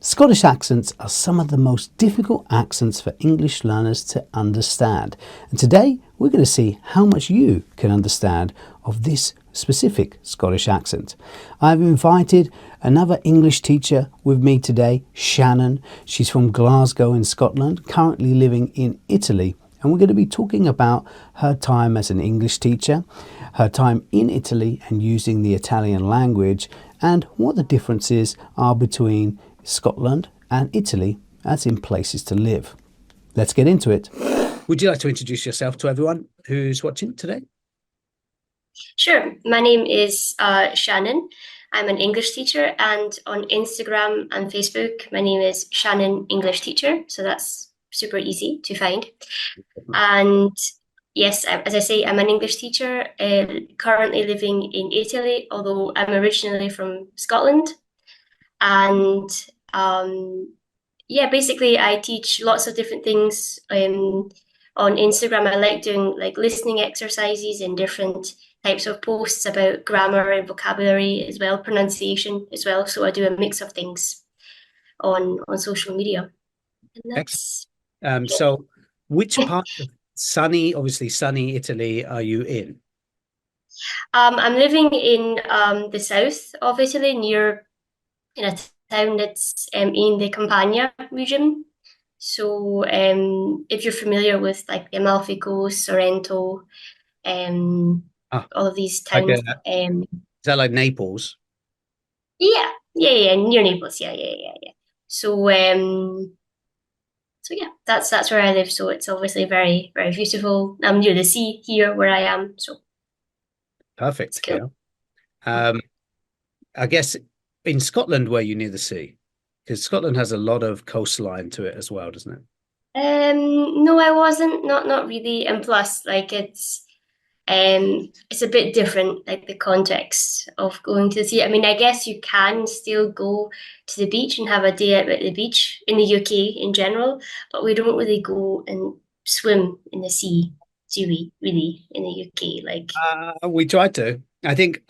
Scottish accents are some of the most difficult accents for English learners to understand. And today we're going to see how much you can understand of this specific Scottish accent. I've invited another English teacher with me today, Shannon. She's from Glasgow in Scotland, currently living in Italy. And we're going to be talking about her time as an English teacher, her time in Italy and using the Italian language, and what the differences are between Scotland and Italy as in places to live. Let's get into it. Would you like to introduce yourself to everyone who's watching today? Sure. My name is Shannon. I'm an English teacher, and on Instagram and Facebook, my name is Shannon English Teacher. So that's super easy to find. And yes, as I say, I'm an English teacher, currently living in Italy, although I'm originally from Scotland. And yeah, basically, I teach lots of different things on Instagram. I like doing like listening exercises and different types of posts about grammar and vocabulary as well, pronunciation as well. So I do a mix of things on social media. And that's So which part of obviously sunny Italy are you in? I'm living in the south of Italy, in a town that's in the Campania region. So if you're familiar with like the Amalfi Coast, Sorrento, Ah, all of these like towns, is that like Naples? yeah, near Naples, yeah. So so yeah, that's where I live. So it's obviously very, very beautiful. I'm near the sea here where I am, so it's Perfect. cool. Yeah. I guess in Scotland, were you near the sea? Because Scotland has a lot of coastline to it as well, doesn't it? No, I wasn't. Not really. And plus, like it's a bit different, like the context of going to the sea. I mean, I guess you can still go to the beach and have a day out at the beach in the UK in general, but we don't really go and swim in the sea, do we? Really, in the UK, like We tried to. I think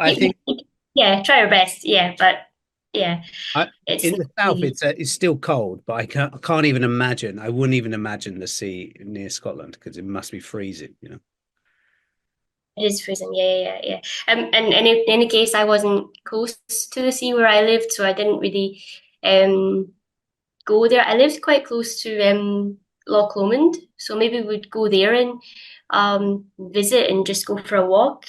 yeah, try our best, yeah, but yeah, I, it's in not the south really. it's still cold, but I can't even imagine. I wouldn't even imagine the sea near Scotland because it must be freezing, you know. It is freezing, yeah. And in any case, I wasn't close to the sea where I lived, so I didn't really um go there. I lived quite close to Loch Lomond, so maybe we'd go there and visit and just go for a walk.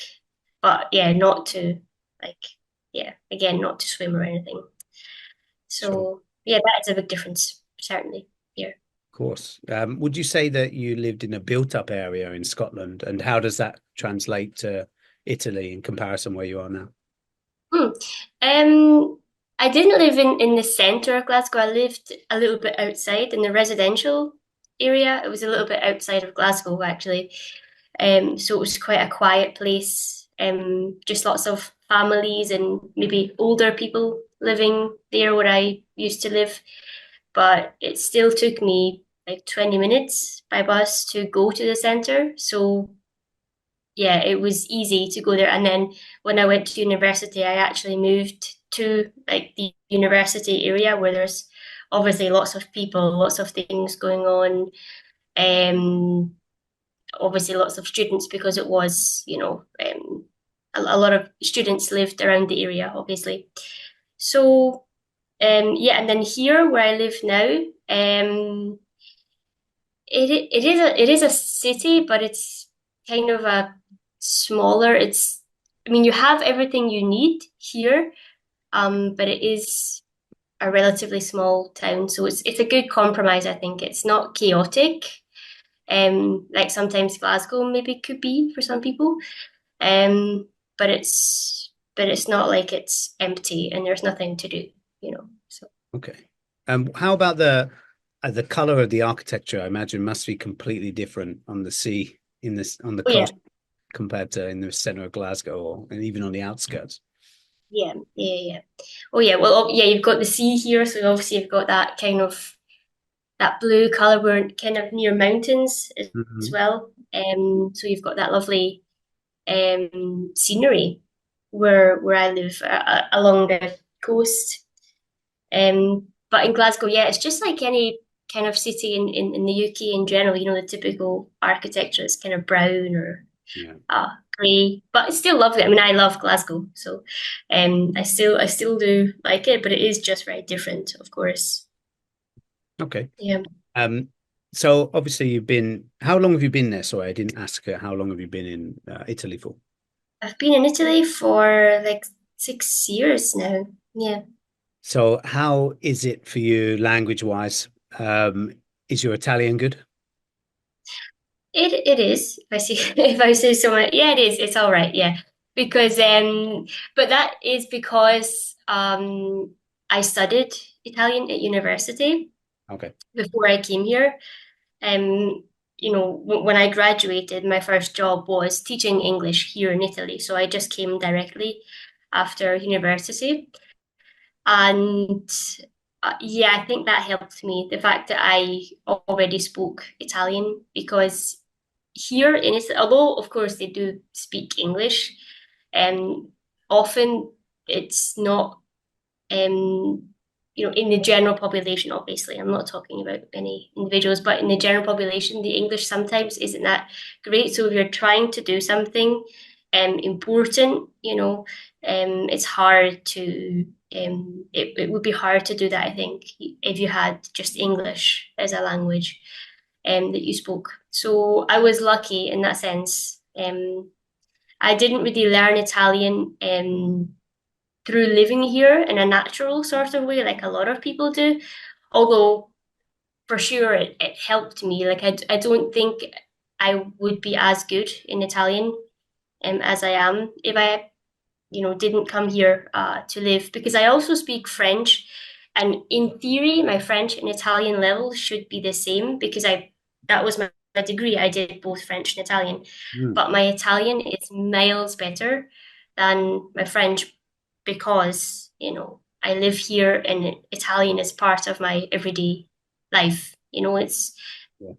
But yeah, not to like yeah, again, not to swim or anything. Sure, of So yeah, that is a big difference, certainly here. course. Would you say that you lived in a built-up area in Scotland, and how does that translate to Italy in comparison where you are now? Hmm. I didn't live in the centre of Glasgow. I lived a little bit outside in the residential area. It was a little bit outside of Glasgow, actually. So it was quite a quiet place. Just lots of families and maybe older people living there where I used to live. But it still took me like 20 minutes by bus to go to the centre. So yeah, it was easy to go there. And then when I went to university, I actually moved to like the university area where there's obviously lots of people, lots of things going on. Um, Obviously lots of students because it was, a lot of students lived around the area, obviously. So yeah, and then here where I live now, it is a city, but it's kind of a smaller. I mean, you have everything you need here, but it is a relatively small town, so it's a good compromise. I think it's not chaotic, like sometimes Glasgow maybe could be for some people, but it's not like it's empty and there's nothing to do, So Okay. How about the color of the architecture? I imagine must be completely different on the sea on the oh yeah, coast compared to in the center of Glasgow or and even on the outskirts. yeah. Oh yeah, well, yeah, you've got the sea here, so obviously you've got that blue color. We're kind of near mountains as Mhm. well. So you've got that lovely scenery where I live along the coast. But in Glasgow, yeah, it's just like any kind of city in the UK in general. You know, the typical architecture is kind of brown or Yeah. grey, but it's still lovely. I mean, I love Glasgow, so I still do like it, but it is just very different, of course. Okay. Yeah, Um, so obviously how long have you been there? Sorry, I didn't ask how long have you been in Italy for? I've been in Italy for like 6 years now. Yeah. So how is it for you language wise? Is your Italian good? It is. If I see if I say so much, yeah, it is. It's all right. Yeah, because but that is because I studied Italian at university Okay. before I came here. Um, when I graduated, my first job was teaching English here in Italy. So I just came directly after university, and yeah, I think that helped me. The fact that I already spoke Italian because here in Italy, although of course they do speak English, often it's not in the general population, obviously, I'm not talking about any individuals, but in the general population, the English sometimes isn't that great. So if you're trying to do something important, it's hard to, it would be hard to do that, I think, if you had just English as a language that you spoke. So I was lucky in that sense. I didn't really learn Italian through living here in a natural sort of way, like a lot of people do. Although for sure it helped me. Like I don't think I would be as good in Italian as I am if I didn't come here to live because I also speak French, and in theory, my French and Italian level should be the same because that was my degree. I did both French and Italian, Hmm. but my Italian is miles better than my French because I live here and Italian is part of my everyday life. It's Yeah.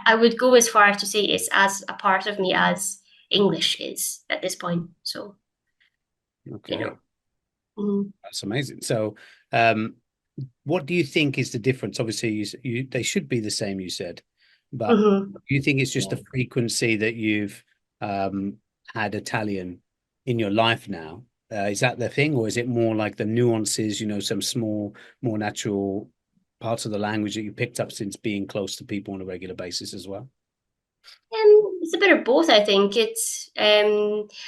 I would go as far to say it's as a part of me as English is at this point. So you Okay. know. Mhm. That's amazing. So, um, what do you think is the difference? Obviously, they should be the same, you said, but Mhm. do you think it's just Yeah. the frequency that you've um, had Italian in your life now? Is that the thing, or is it more like the nuances, some small, more natural parts of the language that you picked up since being close to people on a regular basis as well? It's a bit of both, I think. It's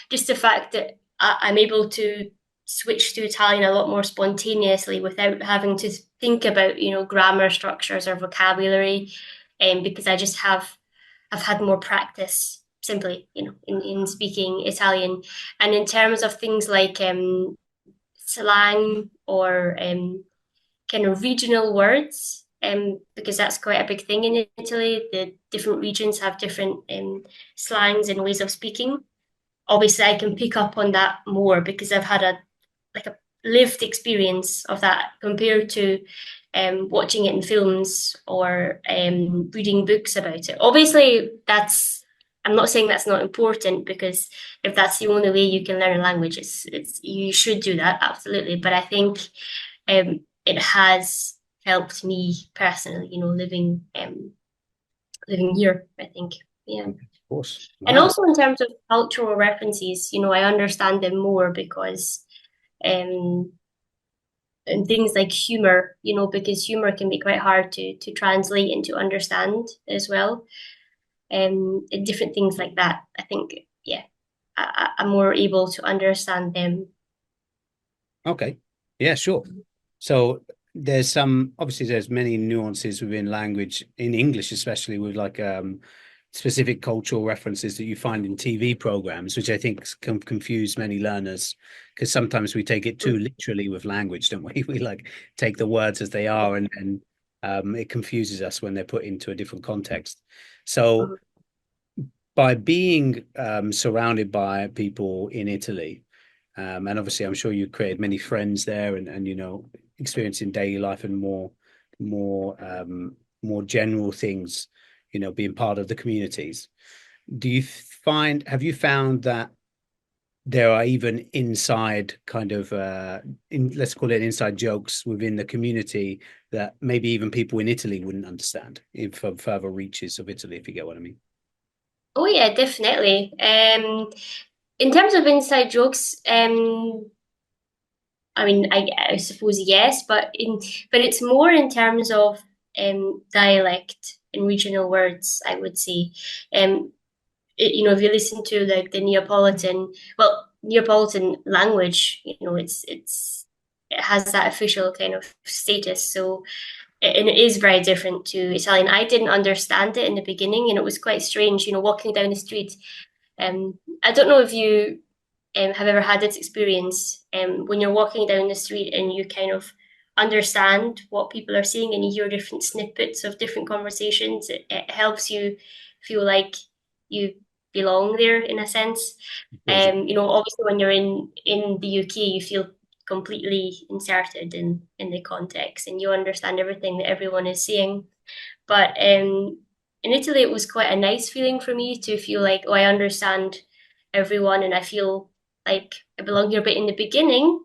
just the fact that I'm able to switch to Italian a lot more spontaneously without having to think about, grammar structures or vocabulary, because I've had more practice simply, in speaking Italian. And in terms of things like slang or kind of regional words, because that's quite a big thing in Italy. The different regions have different slangs and ways of speaking. Obviously, I can pick up on that more because I've had a lived experience of that compared to watching it in films or reading books about it. Obviously, I'm not saying that's not important because if that's the only way you can learn a language, it's you should do that absolutely. But I think it has helped me personally, living here. I think, yeah. Of course. And Wow. also in terms of cultural references, I understand them more because um and things like humor, because humor can be quite hard to translate and to understand as well. And different things like that. I think, yeah, I'm more able to understand them. Okay. Yeah, sure. So obviously there's many nuances within language in English, especially with like specific cultural references that you find in TV programs, which I think can confuse many learners because sometimes we take it too literally with language, don't we? We like take the words as they are and it confuses us when they're put into a different context. So Mhm. by being surrounded by people in Italy, and obviously, I'm sure you created many friends there, and experiencing daily life and more general things, being part of the communities. Have you found that there are even inside kind of let's call it inside jokes within the community that maybe even people in Italy wouldn't understand if from further reaches of Italy, if you get what I mean. Oh yeah, definitely. In terms of inside jokes, I mean, I suppose yes, but it's more in terms of dialect and regional words, I would say. If you listen to like the Neapolitan language, it has that official kind of status. So, and it is very different to Italian. I didn't understand it in the beginning, and it was quite strange, walking down the street. I don't know if you have ever had this experience when you're walking down the street and you kind of understand what people are saying and you hear different snippets of different conversations. It helps you feel like you belong there in a sense. Because Obviously when you're in the UK, you feel completely inserted in the context and you understand everything that everyone is saying. But in Italy, it was quite a nice feeling for me to feel like, oh, I understand everyone and I feel like I belong here. But in the beginning,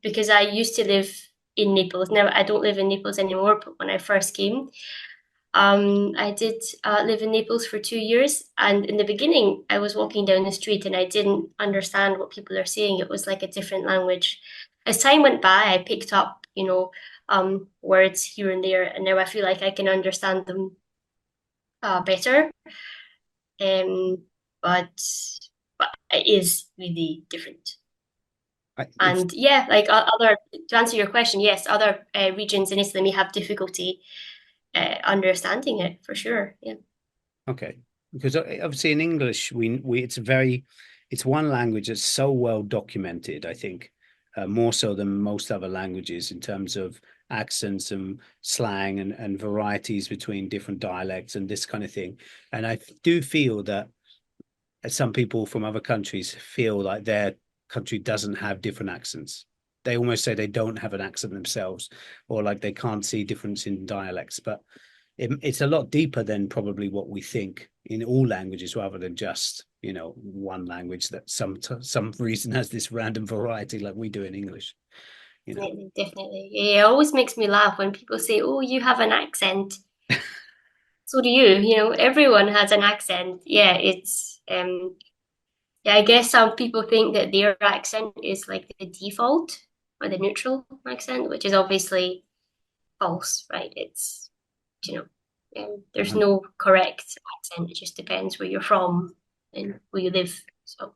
because I used to live in Naples, now I don't live in Naples anymore, but when I first came, I did live in Naples for 2 years. And in the beginning, I was walking down the street and I didn't understand what people are saying. It was like a different language. As time went by, I picked up, words here and there, and now I feel like I can understand them better. Um, but but it is really different. it's And yeah, like other to answer your question, yes, other regions in Italy may have difficulty understanding it for sure. Yeah. okay because obviously in English we it's one language that's so well documented, I think, more so than most other languages in terms of accents and slang and varieties between different dialects and this kind of thing. And I do feel that some people from other countries feel like their country doesn't have different accents. They almost say they don't have an accent themselves, or like they can't see difference in dialects. But it's a lot deeper than probably what we think in all languages, rather than just one language that some reason has this random variety like we do in English. You know, Definitely, definitely. Yeah, it always makes me laugh when people say, "Oh, you have an accent." So do you. Everyone has an accent. Yeah, yeah, I guess some people think that their accent is like the default or the neutral accent, which is obviously false, right? There's no correct accent. It just depends where you're from and where you live. So,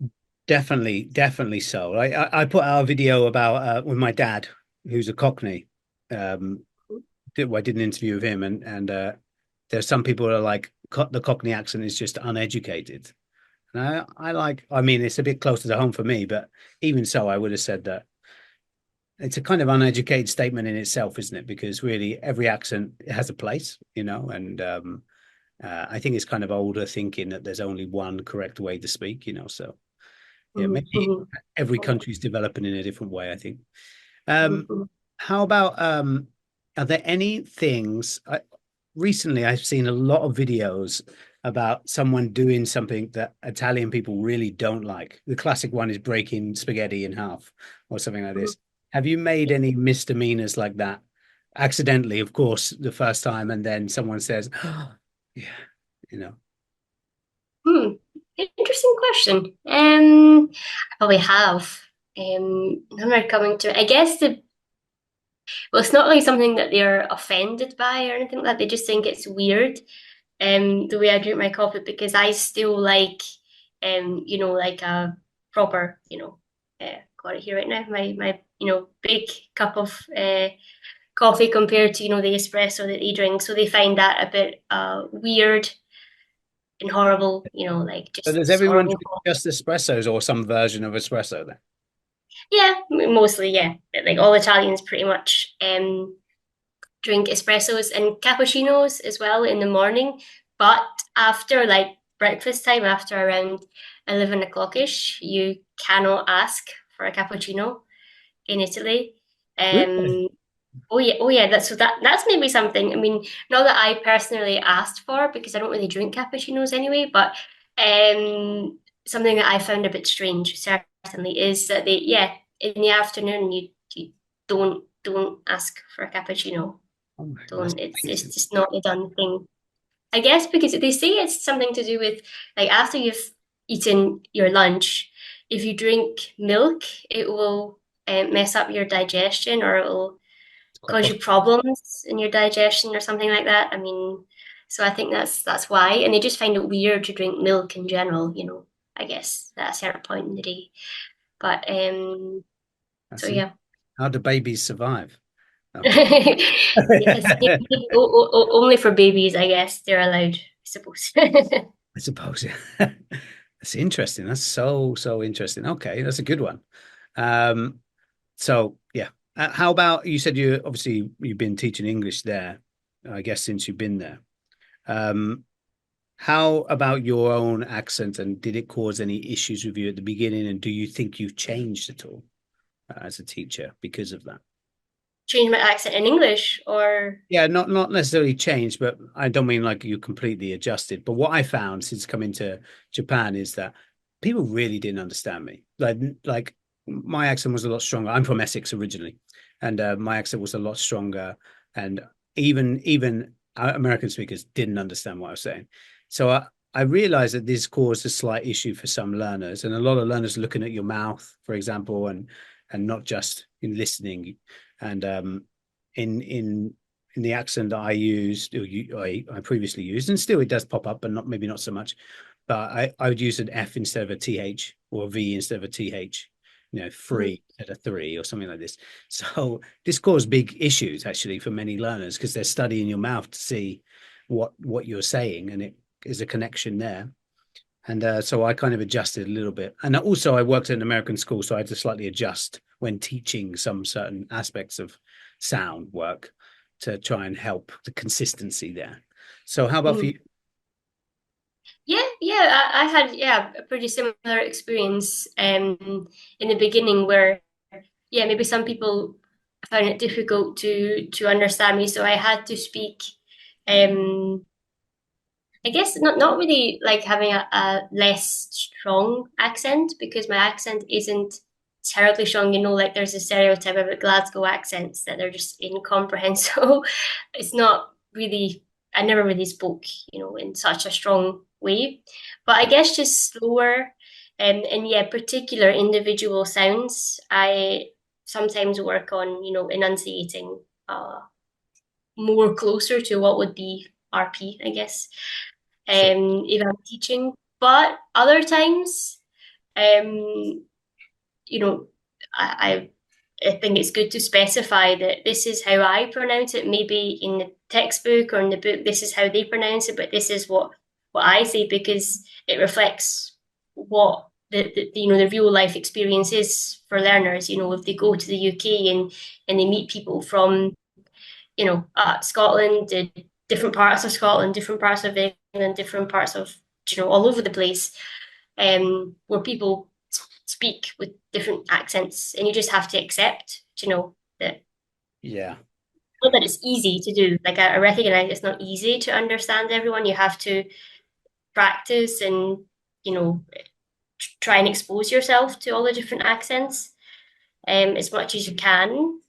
definitely so. I put out a video about with my dad, who's a Cockney. Um, I did an interview with him, and there's some people that are like the Cockney accent is just uneducated. And I mean, it's a bit closer to home for me, but even so, I would have said that it's a kind of uneducated statement in itself, isn't it? Because really, every accent has a place, and I think it's kind of older thinking that there's only one correct way to speak, So yeah, mhm, maybe mhm, every country's developing in a different way, I think. mhm, Um, mhm. how about are there any things recently I've seen a lot of videos about someone doing something that Italian people really don't like. The classic one is breaking spaghetti in half or something like this. Have you made any misdemeanors like that? Accidentally, of course, the first time, and then someone says, oh, yeah, you know. Hmm. Interesting question. I probably have. Now I'm coming to it. I guess it's not like something that they're offended by or anything like that. They just think it's weird, the way I drink my coffee because I still like, like a proper, got it here right now. My big cup of coffee compared to the espresso that they drink. So they find that a bit weird and horrible. Like So does just everyone horrible drink coffee. just espressos or some version of espresso then? Yeah, mostly, yeah. Like all Italians pretty much drink espressos and cappuccinos as well in the morning. But after like breakfast time, after around 11 o'clock-ish, you cannot ask for a cappuccino in Italy. Really? Um, oh yeah, that's maybe something. I mean, not that I personally asked for because I don't really drink cappuccinos anyway, but something that I found a bit strange, certainly, is that yeah, in the afternoon you don't ask for a cappuccino. Oh, that's Don't. It's amazing. just not a done thing. I guess because they say it's something to do with like after you've eaten your lunch, if you drink milk, it will mess up your digestion or it will It's quite cause you possible. problems in your digestion or something like that. I mean, so I think that's why, and they just find it weird to drink milk in general. I guess at a certain point in the day. But so That's in, yeah. how do babies survive? Okay. Yes, only for babies, I guess they're allowed, I suppose. I suppose. That's interesting. That's so interesting. Okay, that's a good one. Um, so yeah. How about you said you've been teaching English there, I guess since you've been there. Um, how about your own accent and did it cause any issues with you at the beginning? And do you think you've changed at all as a teacher because of that? Change my accent in English or Yeah, not necessarily changed, but I don't mean like you completely adjusted. But what I found since coming to Japan is that people really didn't understand me. Like my accent was a lot stronger. I'm from Essex originally, and my accent was a lot stronger. And even American speakers didn't understand what I was saying. So I realized that this caused a slight issue for some learners, and a lot of learners looking at your mouth, for example, and not just in listening. And in the accent that I used, or I previously used, and still it does pop up, but not so much. But I would use an F instead of a TH or a V instead of a TH, Mhm. free instead of three or something like this. So this caused big issues actually for many learners because they're studying your mouth to see what you're saying, and it is a connection there. And so I kind of adjusted a little bit. And also, I worked at an American school, so I had to slightly adjust when teaching some certain aspects of sound work to try and help the consistency there. So, how about for Mhm. you? Yeah. I had a pretty similar experience in the beginning where maybe some people found it difficult to understand me, so I had to speak um I guess not really like having a less strong accent because my accent isn't terribly strong. Like there's a stereotype about Glasgow accents that they're just incomprehensible. It's not really, I never really spoke, in such a strong way. But I guess just slower and particular individual sounds. I sometimes work on, enunciating more closer to what would be RP, I guess Sure. if I'm teaching. But other times, um, you know, I, I think it's good to specify that this is how I pronounce it. Maybe in the textbook or in the book, this is how they pronounce it, but this is what I say because it reflects what the real life experience is for learners. If they go to the UK and they meet people from Scotland, different parts of Scotland, different parts of England, different parts of all over the place, where people speak with different accents, and you just have to accept, that Yeah. not that it's easy to do. Like I recognize it's not easy to understand everyone. You have to practice and you know try and expose yourself to all the different accents as much as you can.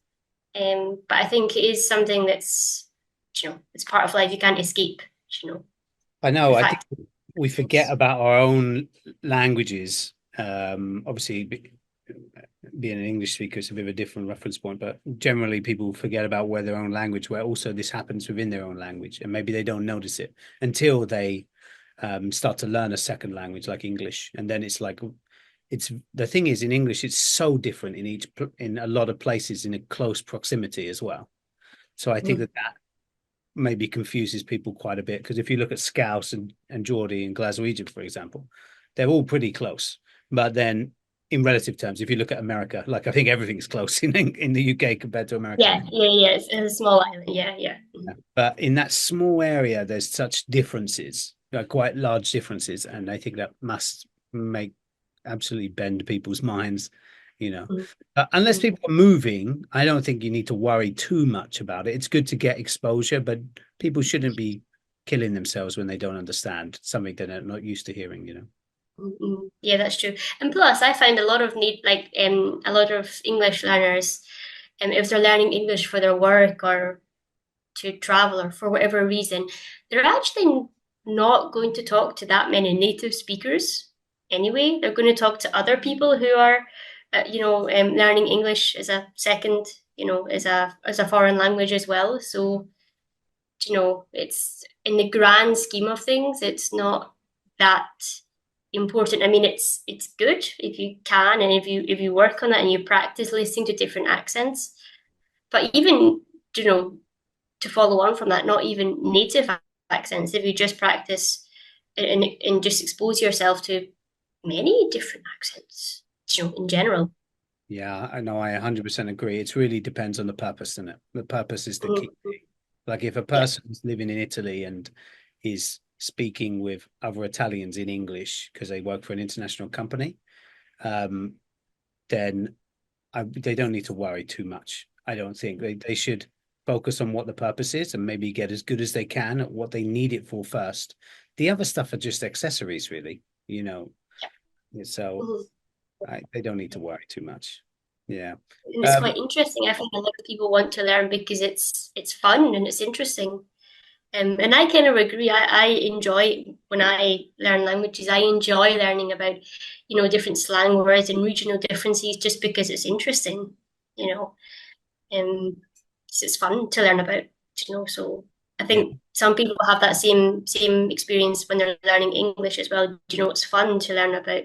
But I think it is something that's, it's part of life. You can't escape, you know, I the know. I think fact. we forget about our own languages. Obviously, being an English speaker is a bit of a different reference point, but generally people forget about where their own language, where also this happens within their own language, and maybe they don't notice it until they start to learn a second language like English, and then it's like it's the thing is in English it's so different in a lot of places in a close proximity as well. So I think Mhm. that maybe confuses people quite a bit because if you look at Scouse and Geordie and Glaswegian, for example, they're all pretty close. But then in relative terms, if you look at America, like I think everything's close in the UK compared to America. Yeah. It's a small island. Yeah. Yeah. But in that small area, there's such differences, quite large differences, and I think that must make absolutely bend people's minds, you know. Mhm. Unless Mhm. people are moving, I don't think you need to worry too much about it. It's good to get exposure, but people shouldn't be killing themselves when they don't understand something they're not used to hearing, Yeah, that's true. And plus, I find a lot of a lot of English learners, if they're learning English for their work or to travel or for whatever reason, they're actually not going to talk to that many native speakers anyway. They're going to talk to other people who are, learning English as a second, as a foreign language as well. So, it's in the grand scheme of things, it's not that important. I mean, it's good if you can, and if you work on that and you practice listening to different accents. But even, you know, to follow on from that, not even native accents, if you just practice and just expose yourself to many different accents, in general. Yeah, I know. I 100% agree. It really depends on the purpose, doesn't it? The purpose is the key Mhm. thing. Like if a Yeah. person is living in Italy and is speaking with other Italians in English because they work for an international company, um, then they don't need to worry too much. I don't think they should focus on what the purpose is and maybe get as good as they can at what they need it for first. The other stuff are just accessories, really, you know. So Mhm. they don't need to worry too much. Yeah. And it's Um, quite interesting. I think a lot of people want to learn because it's fun and it's interesting. And I kind of agree. I enjoy when I learn languages. I enjoy learning about, different slang words and regional differences just because it's interesting. You know, um, it's fun to learn about. So I yeah. think some people have that same experience when they're learning English as well. It's fun to learn about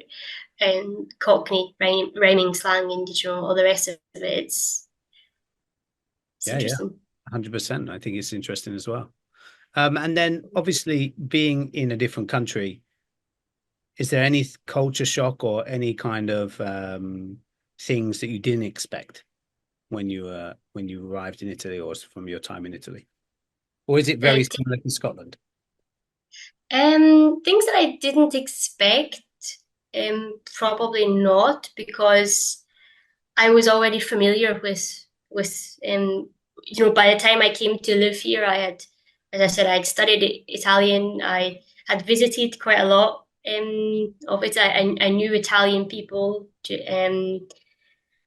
Cockney rhyming slang and all the rest of it. It's Yeah, yeah. interesting. 100%. I think it's interesting as well. And then obviously being in a different country, is there any culture shock or any kind of things that you didn't expect when you arrived in Italy or from your time in Italy? Or is it very Like similar to Scotland? things that I didn't expect, probably not, because I was already familiar with by the time I came to live here, as I said, I had studied Italian. I had visited quite a lot of it. I knew Italian people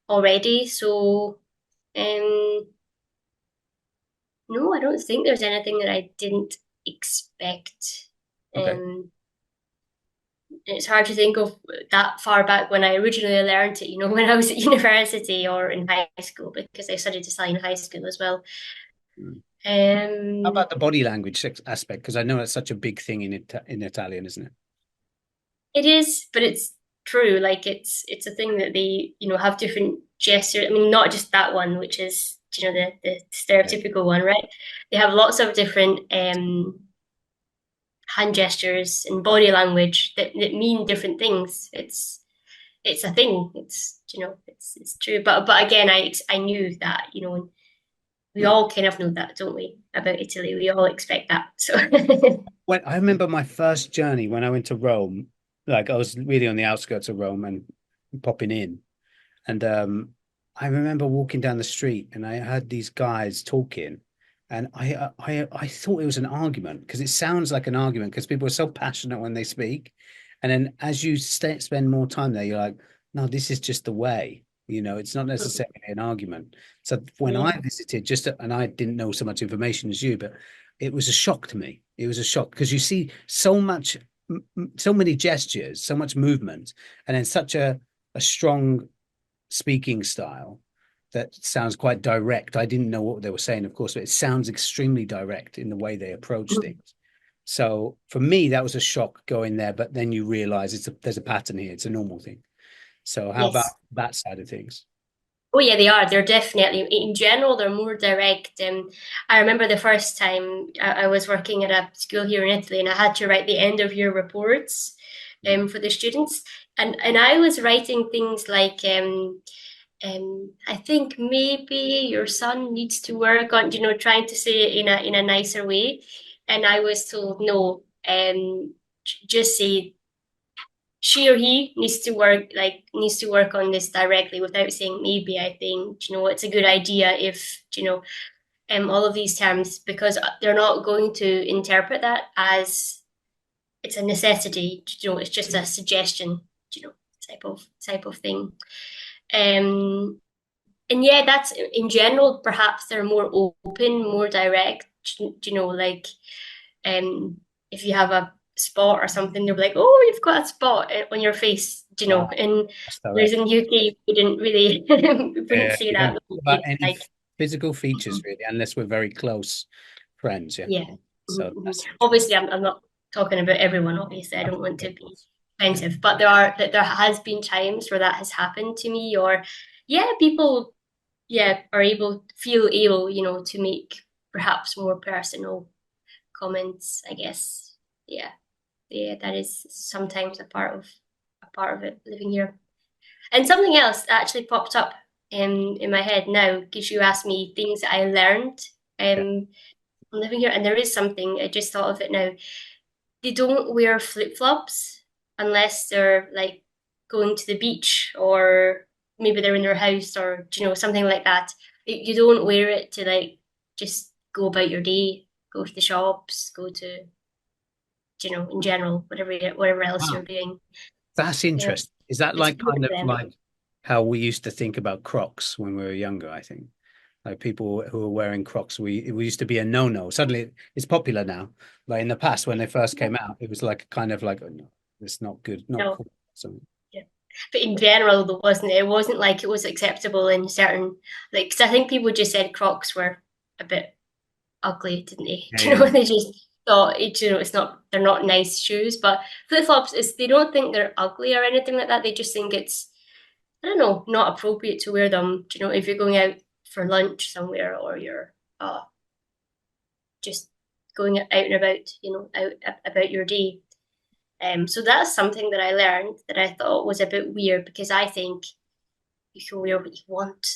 already, so um, no, I don't think there's anything that I didn't expect. Okay. Um, it's hard to think of that far back when I originally learned it, when I was at university or in high school, because I studied design in high school as well. Mm. How Um, about the body language aspect? Because I know that's such a big thing in Italian, isn't it? it is, but it's true. Like it's a thing that they, have different gestures. I mean, not just that one, which is, the Yeah. stereotypical one, right? They have lots of different hand gestures and body language that mean different things. It's a thing. It's true. But again, I knew that, we all kind of know that, don't we, about Italy? We all expect that. So When I remember my first journey when I went to Rome, like I was really on the outskirts of Rome and popping in. And I remember walking down the street and I heard these guys talking, and I thought it was an argument because it sounds like an argument because people are so passionate when they speak, and then as you spend more time there, you're like, no, this is just the way. It's not necessarily an argument. So when I yeah. visited, and I didn't know so much information as you, but it was a shock to me. It was a shock because you see so much, so many gestures, so much movement, and then such a strong speaking style that sounds quite direct. I didn't know what they were saying, of course, but it sounds extremely direct in the way they approach things. So for me, that was a shock going there, but then you realize there's a pattern here. It's a normal thing. So how about Yes. that side of things? Oh yeah, they are. They're definitely, in general, they're more direct. I remember the first time I was working at a school here in Italy, and I had to write the end of year reports Mm. for the students, and I was writing things like I think maybe your son needs to work on, trying to say it in a nicer way, and I was told no, just say she or he needs to work on this directly without saying maybe. I think it's a good idea if all of these terms, because they're not going to interpret that as it's a necessity. It's just a suggestion. You know, type of thing. Um, and yeah, that's in general. Perhaps they're more open, more direct. Like if you have a spot or something, they'll be like, "Oh, you've got a spot on your face." Wow, And that's whereas direct. in the UK, we didn't really, we wouldn't Yeah, say you that. don't talk We about say any like, physical features mhm, really, unless we're very close friends. Yeah. yeah. So that's interesting. Obviously, I'm not talking about everyone. Obviously, I Of don't want course, to of be course. Yeah. offensive, but there has been times where that has happened to me, or yeah, people are feel able, to make perhaps more personal comments, I guess. Yeah. Yeah, that is sometimes a part of it living here. And something else that actually popped up in my head now, because you asked me things that I learned Yeah. living here, and there is something I just thought of it now. They don't wear flip-flops unless they're like going to the beach, or maybe they're in their house, or something like that. You don't wear it to like just go about your day, go to the shops, go to in general, whatever else Wow. you're doing. That's Yeah, interesting. Is that it's like weird kind of for them. like how we used to think about Crocs when we were younger, I think. Like people who are wearing Crocs, we used to be a no-no. Suddenly it's popular now. Like in the past, when they first came out, it was like kind of like, oh, no, it's not good, not No, cool. So yeah. But in general, though, wasn't it? It wasn't like it was acceptable in certain, like, because I think people just said Crocs were a bit ugly, didn't they? yeah, yeah, yeah. They just thought, they're not nice shoes. But flip flops is they don't think they're ugly or anything like that. They just think it's, I don't know, not appropriate to wear them. If you're going out for lunch somewhere, or you're just going out and about, out about your day. So that's something that I learned that I thought was a bit weird, because I think you can wear what you want.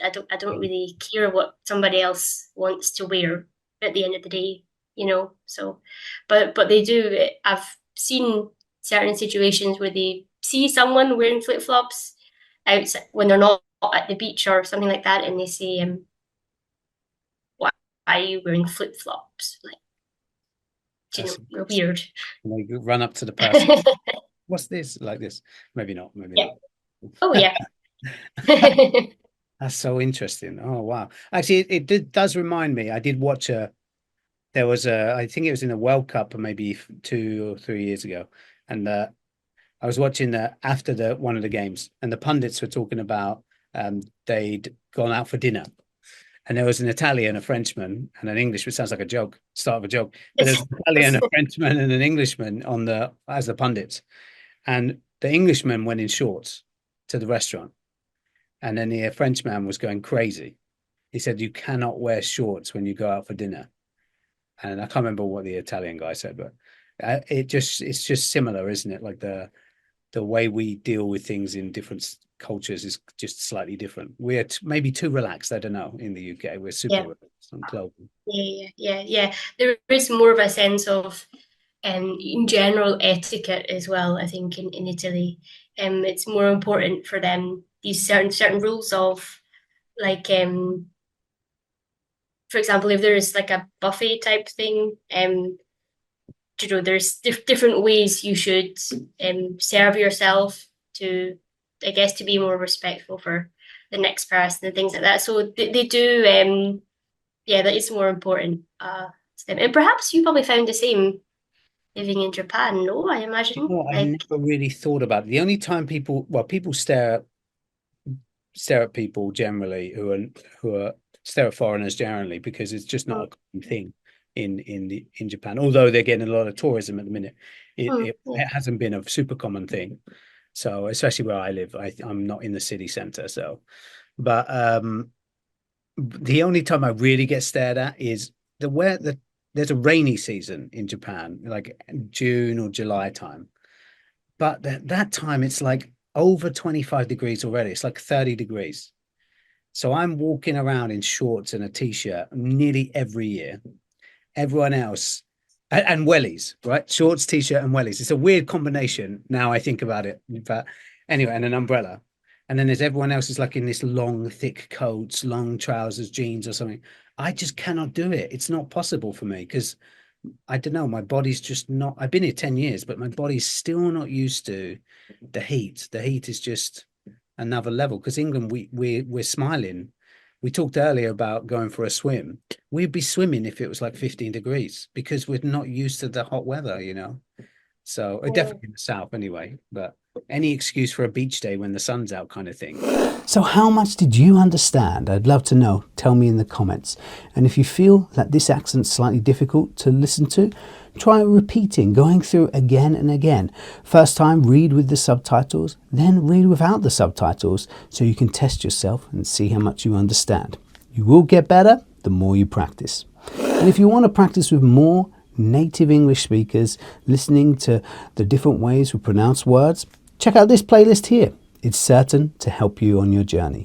I don't really care what somebody else wants to wear at the end of the day. So, but they do. I've seen certain situations where they see someone wearing flip flops outside when they're not at the beach or something like that, and they say, "Why are you wearing flip flops? Like, That's you're interesting. weird." And they run up to the person. What's this? Like this? Maybe not. Maybe Yeah. not. Oh yeah. That's so interesting. Oh wow. Actually, does remind me. I did watch a. There was a. I think it was in the World Cup, maybe 2 or 3 years ago, and I was watching after the one of the games, and the pundits were talking about they'd gone out for dinner, and there was an Italian, a Frenchman, and an Englishman. It sounds like a joke, start of a joke, but there's an Italian, a Frenchman, and an Englishman on the as the pundits, and the Englishman went in shorts to the restaurant, and then the Frenchman was going crazy. He said, "You cannot wear shorts when you go out for dinner." And I can't remember what the Italian guy said, but it's just similar, isn't it? Like the way we deal with things in different cultures is just slightly different. We're maybe too relaxed. I don't know. In the UK, we're super Yeah. relaxed on clothing. Yeah. There is more of a sense of, in general, etiquette as well. I think in Italy, it's more important for them, these certain rules of, like, for example, if there is like a buffet type thing, there's different ways you should serve yourself, to, I guess, to be more respectful for the next person and things like that. So they do, yeah, that is more important to them. And perhaps you probably found the same living in Japan. No, I You imagine. know what? I Like, never really thought about it. The only time people stare at people generally who are stare at foreigners generally because it's just not mm, a common thing in Japan. Although they're getting a lot of tourism at the minute, yeah, it hasn't been a super common thing. So especially where I live, I'm not in the city center. So, but the only time I really get stared at is where there's a rainy season in Japan, like June or July time. But that time it's like over 25 degrees already. It's like 30 degrees. So I'm walking around in shorts and a t-shirt nearly every year. Everyone else and wellies, right? Shorts, t-shirt, and wellies. It's a weird combination now I think about it. But anyway, and an umbrella. And then there's everyone else is like in this long, thick coats, long trousers, jeans, or something. I just cannot do it. It's not possible for me because I don't know, my body's just not, I've been here 10 years, but my body's still not used to the heat. The heat is just another level because England, we're smiling. We talked earlier about going for a swim. We'd be swimming if it was like 15 degrees because we're not used to the hot weather, you know. So definitely in the south anyway, but any excuse for a beach day when the sun's out kind of thing. So how much did you understand? I'd love to know. Tell me in the comments. And if you feel that this accent's slightly difficult to listen to, try repeating, going through again and again. First time, read with the subtitles, then read without the subtitles so you can test yourself and see how much you understand. You will get better the more you practice. And if you want to practice with more native English speakers, listening to the different ways we pronounce words, check out this playlist here. It's certain to help you on your journey.